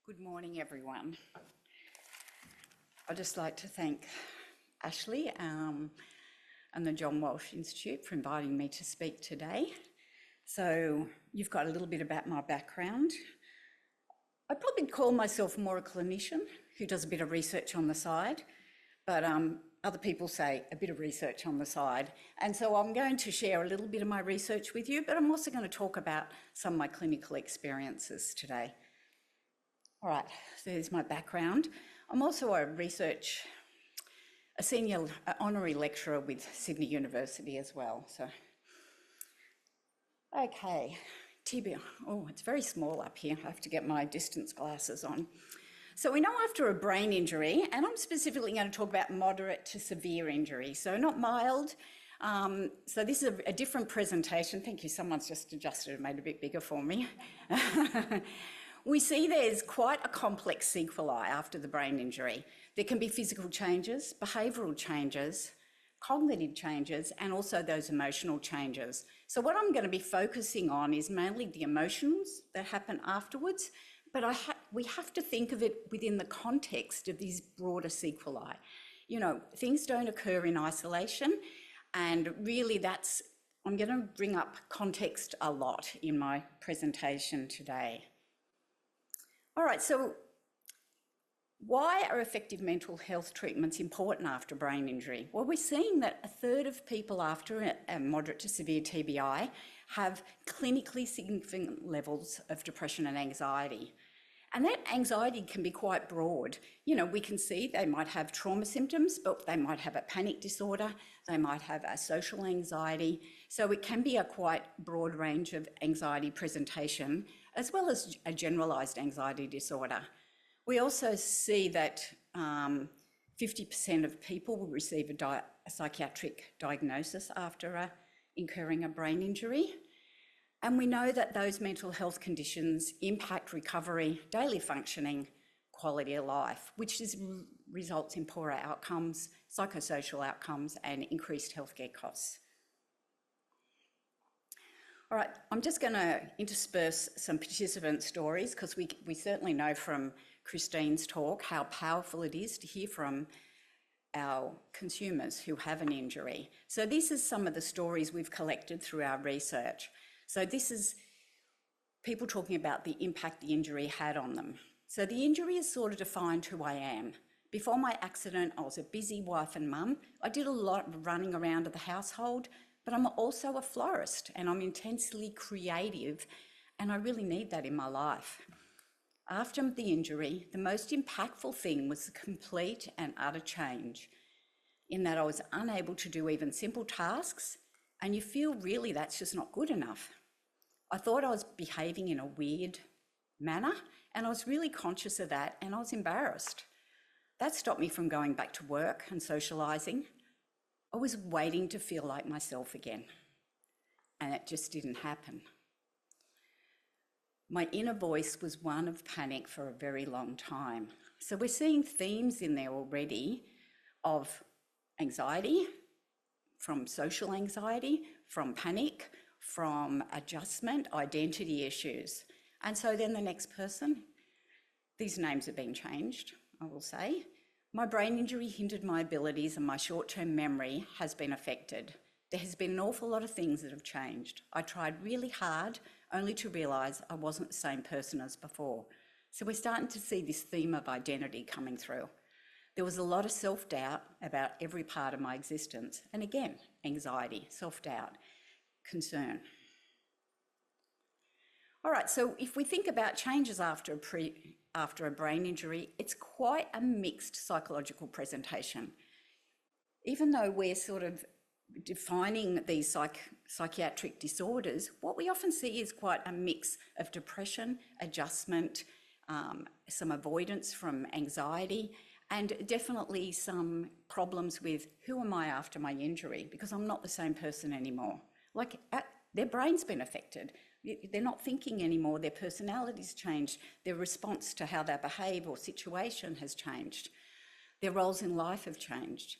Good morning, everyone. I'd just like to thank Ashley and the John Walsh Institute for inviting me to speak today. So you've got a little bit about my background. I'd probably call myself more a clinician who does a bit of research on the side, but other people say a bit of research on the side. And so I'm going to share a little bit of my research with you, but I'm also going to talk about some of my clinical experiences today. All right, so there's my background. I'm also a senior honorary lecturer with Sydney University as well. So, okay, TB. Oh, it's very small up here. I have to get my distance glasses on. So we know after a brain injury, and I'm specifically going to talk about moderate to severe injury, so not mild. So this is a different presentation. Thank you, someone's just adjusted and made it a bit bigger for me. We see there's quite a complex sequelae after the brain injury. There can be physical changes, behavioural changes, cognitive changes, and also those emotional changes. So what I'm going to be focusing on is mainly the emotions that happen afterwards, but we have to think of it within the context of these broader sequelae. You know, things don't occur in isolation, and really I'm going to bring up context a lot in my presentation today. All right, so why are effective mental health treatments important after brain injury? Well, we're seeing that a third of people after a moderate to severe TBI have clinically significant levels of depression and anxiety. And that anxiety can be quite broad. You know, we can see they might have trauma symptoms, but they might have a panic disorder, they might have a social anxiety. So it can be a quite broad range of anxiety presentation, as well as a generalised anxiety disorder. We also see that 50% of people will receive a psychiatric diagnosis after incurring a brain injury. And we know that those mental health conditions impact recovery, daily functioning, quality of life, which results in poorer outcomes, psychosocial outcomes, and increased healthcare costs. All right, I'm just going to intersperse some participant stories because we certainly know from Christine's talk how powerful it is to hear from our consumers who have an injury. So this is some of the stories we've collected through our research. So this is people talking about the impact the injury had on them. So the injury has sort of defined who I am. Before my accident, I was a busy wife and mum. I did a lot of running around the household, but I'm also a florist and I'm intensely creative, and I really need that in my life. After the injury, the most impactful thing was the complete and utter change in that I was unable to do even simple tasks, and you feel really that's just not good enough. I thought I was behaving in a weird manner, and I was really conscious of that, and I was embarrassed. That stopped me from going back to work and socialising. I was waiting to feel like myself again, and it just didn't happen. My inner voice was one of panic for a very long time. So we're seeing themes in there already of anxiety, from social anxiety, from panic, from adjustment, identity issues. And so then the next person, these names have been changed, I will say. My brain injury hindered my abilities and my short-term memory has been affected. There has been an awful lot of things that have changed. I tried really hard only to realise I wasn't the same person as before. So we're starting to see this theme of identity coming through. There was a lot of self-doubt about every part of my existence. And again, anxiety, self-doubt, concern. All right, so if we think about changes after a brain injury, it's quite a mixed psychological presentation. Even though we're sort of defining these psychiatric disorders, what we often see is quite a mix of depression, adjustment, some avoidance from anxiety, and definitely some problems with who am I after my injury, because I'm not the same person anymore. Like their brain's been affected. They're not thinking anymore, their personality's changed, their response to how they behave or situation has changed. Their roles in life have changed.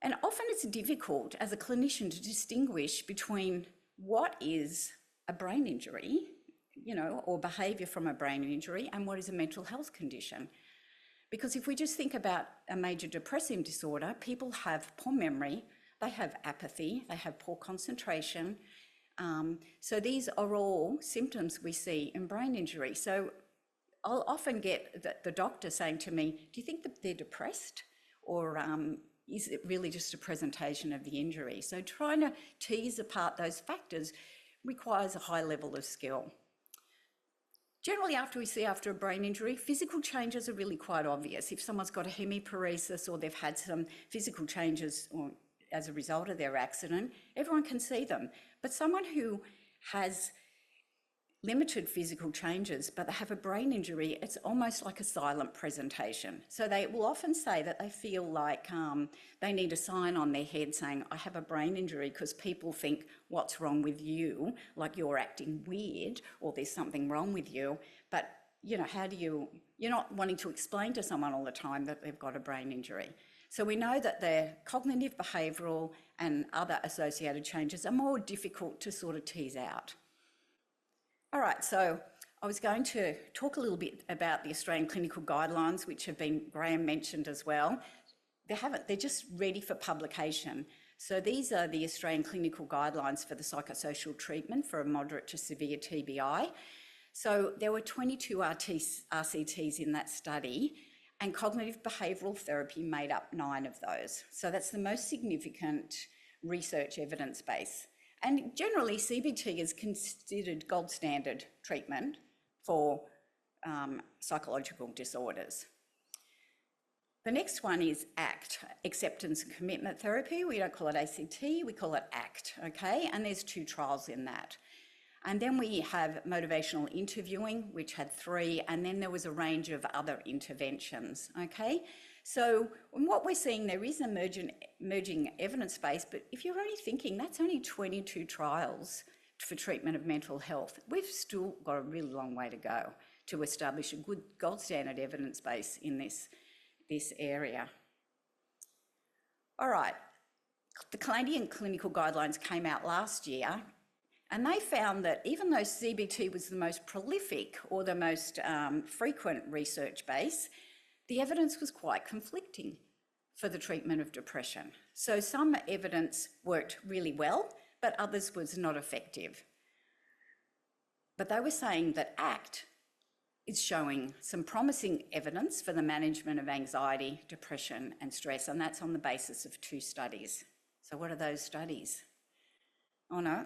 And often it's difficult as a clinician to distinguish between what is a brain injury, or behaviour from a brain injury, and what is a mental health condition. Because if we just think about a major depressive disorder, people have poor memory, they have apathy, they have poor concentration. So these are all symptoms we see in brain injury. So I'll often get the doctor saying to me, do you think that they're depressed? Or is it really just a presentation of the injury? So trying to tease apart those factors requires a high level of skill. Generally, after a brain injury, physical changes are really quite obvious. If someone's got a hemiparesis or they've had some physical changes as a result of their accident, everyone can see them. But someone who has limited physical changes, but they have a brain injury, it's almost like a silent presentation. So they will often say that they feel like they need a sign on their head saying, I have a brain injury, because people think, what's wrong with you? Like you're acting weird, or there's something wrong with you. But, you're not wanting to explain to someone all the time that they've got a brain injury. So we know that their cognitive, behavioural and other associated changes are more difficult to sort of tease out. All right, so I was going to talk a little bit about the Australian Clinical Guidelines, which have been, Graham mentioned as well. They're just ready for publication. So these are the Australian Clinical Guidelines for the psychosocial treatment for a moderate to severe TBI. So there were 22 RCTs in that study, and cognitive behavioural therapy made up 9 of those. So that's the most significant research evidence base. And generally, CBT is considered gold standard treatment for psychological disorders. The next one is ACT, Acceptance and Commitment Therapy. We don't call it ACT, we call it ACT, okay? And there's 2 trials in that. And then we have motivational interviewing, which had 3, and then there was a range of other interventions, okay? So what we're seeing, there is emerging evidence base, but if you're only thinking that's only 22 trials for treatment of mental health, we've still got a really long way to go to establish a good gold standard evidence base in this area. All right, the Canadian Clinical Guidelines came out last year, and they found that even though CBT was the most prolific or the most frequent research base, the evidence was quite conflicting for the treatment of depression. So some evidence worked really well, but others was not effective. But they were saying that ACT is showing some promising evidence for the management of anxiety, depression and stress, and that's on the basis of 2 studies. So what are those studies? Oh no,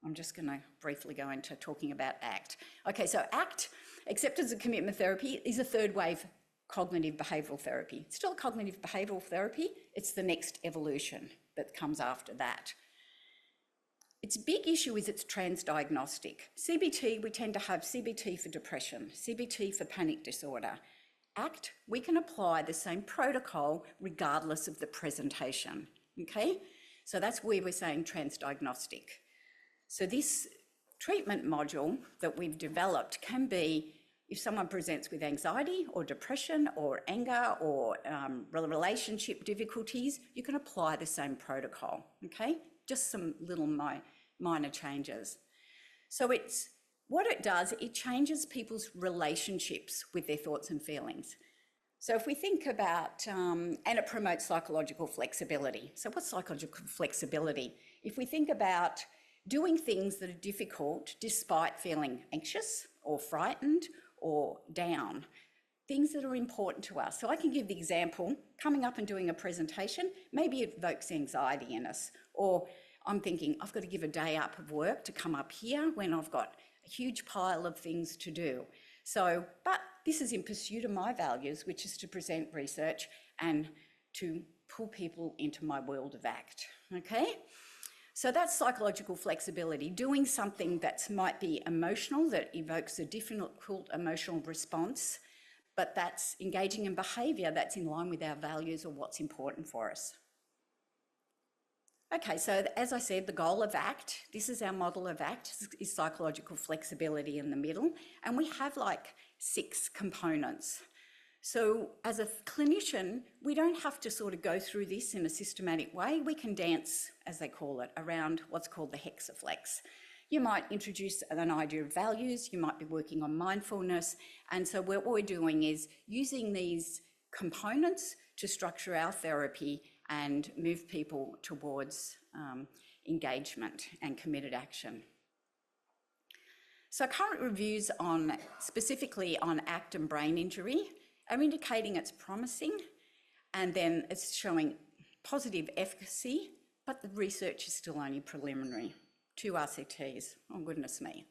I'm just going to briefly go into talking about ACT. Okay, so ACT, Acceptance and Commitment Therapy, is a 3rd wave cognitive behavioural therapy. It's still cognitive behavioural therapy, it's the next evolution that comes after that. Its big issue is it's transdiagnostic. CBT, we tend to have CBT for depression, CBT for panic disorder. ACT, we can apply the same protocol regardless of the presentation, okay? So that's where we're saying transdiagnostic. So this treatment module that we've developed can be, if someone presents with anxiety or depression or anger or relationship difficulties, you can apply the same protocol, okay? Just some little minor changes. So what it does, it changes people's relationships with their thoughts and feelings. So if we think about, and it promotes psychological flexibility. So what's psychological flexibility? If we think about doing things that are difficult despite feeling anxious or frightened or down, things that are important to us. So I can give the example, coming up and doing a presentation, maybe it evokes anxiety in us, or I'm thinking, I've got to give a day up of work to come up here when I've got a huge pile of things to do. So, but this is in pursuit of my values, which is to present research and to pull people into my world of ACT, okay? So that's psychological flexibility, doing something that might be emotional, that evokes a difficult emotional response, but that's engaging in behaviour that's in line with our values or what's important for us. Okay, so as I said, the goal of ACT, this is our model of ACT, is psychological flexibility in the middle, and we have like 6 components. So as a clinician, we don't have to sort of go through this in a systematic way. We can dance, as they call it, around what's called the hexaflex. You might introduce an idea of values, you might be working on mindfulness. And so what we're doing is using these components to structure our therapy and move people towards engagement and committed action. So current reviews specifically on ACT and brain injury are indicating it's promising, and then it's showing positive efficacy, but the research is still only preliminary. 2 RCTs, oh goodness me.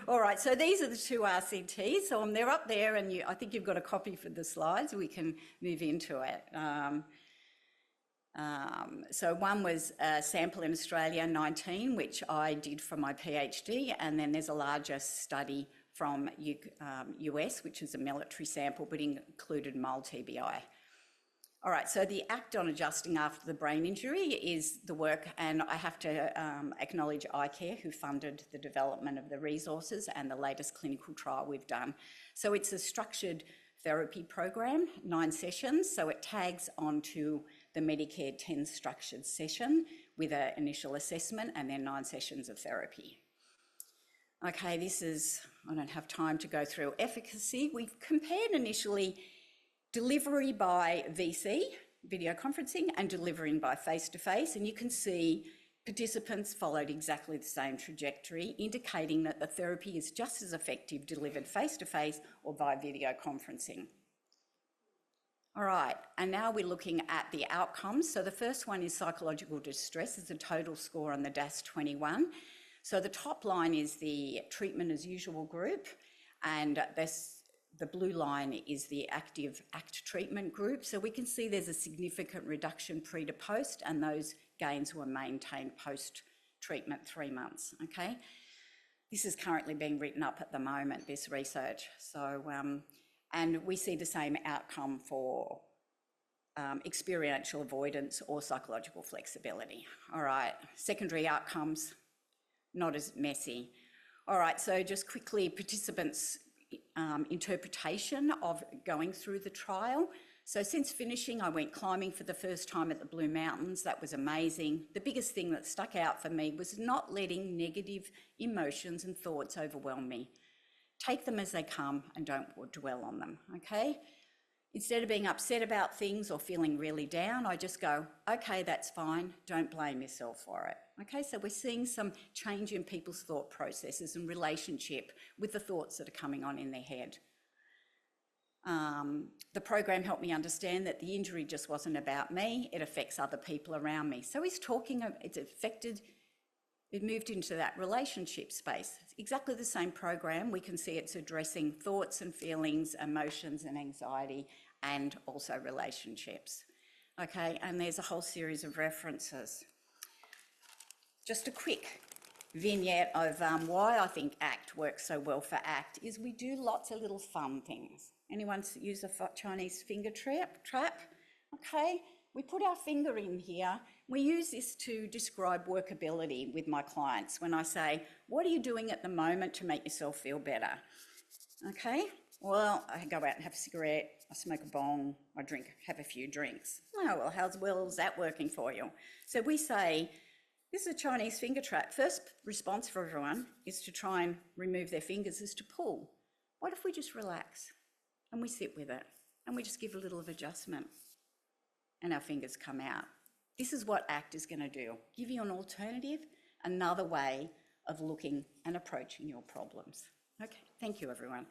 All right, so these are the 2 RCTs. So they're up there, and I think you've got a copy for the slides. We can move into it. So one was a sample in Australia, 19, which I did for my PhD, and then there's a larger study from US, which is a military sample, but included mild TBI. All right, so the ACT on adjusting after the brain injury is the work, and I have to acknowledge iCare, who funded the development of the resources and the latest clinical trial we've done. So it's a structured therapy program, 9 sessions, so it tags onto the Medicare 10 structured session with an initial assessment and then 9 sessions of therapy. Okay, I don't have time to go through efficacy. We've compared initially delivery by VC, video conferencing, and delivering by face-to-face, and you can see participants followed exactly the same trajectory, indicating that the therapy is just as effective delivered face-to-face or by video conferencing. All right, and now we're looking at the outcomes. So the first one is psychological distress. It's a total score on the DAS-21. So the top line is the treatment as usual group, and the blue line is the active ACT treatment group. So we can see there's a significant reduction pre to post, and those gains were maintained post-treatment 3 months, okay? This is currently being written up at the moment, this research. So, and we see the same outcome for experiential avoidance or psychological flexibility. All right, secondary outcomes, not as messy. All right, so just quickly, participants' interpretation of going through the trial. So since finishing, I went climbing for the first time at the Blue Mountains. That was amazing. The biggest thing that stuck out for me was not letting negative emotions and thoughts overwhelm me. Take them as they come and don't dwell on them, okay? Instead of being upset about things or feeling really down, I just go, okay, that's fine, don't blame yourself for it. Okay, so we're seeing some change in people's thought processes and relationship with the thoughts that are coming on in their head. The program helped me understand that the injury just wasn't about me, it affects other people around me. So he's talking, it moved into that relationship space. It's exactly the same program. We can see it's addressing thoughts and feelings, emotions and anxiety, and also relationships. Okay, and there's a whole series of references. Just a quick vignette of why I think ACT works so well for ACT is we do lots of little fun things. Anyone use a Chinese finger trap? Okay, we put our finger in here. We use this to describe workability with my clients when I say, what are you doing at the moment to make yourself feel better? Okay, well, I go out and have a cigarette, I smoke a bong, I have a few drinks. Oh, well, how's that working for you? So we say, this is a Chinese finger trap. First response for everyone is to try and remove their fingers, is to pull. What if we just relax and we sit with it and we just give a little of adjustment and our fingers come out? This is what ACT is going to do. Give you an alternative, another way of looking and approaching your problems. Okay, thank you everyone.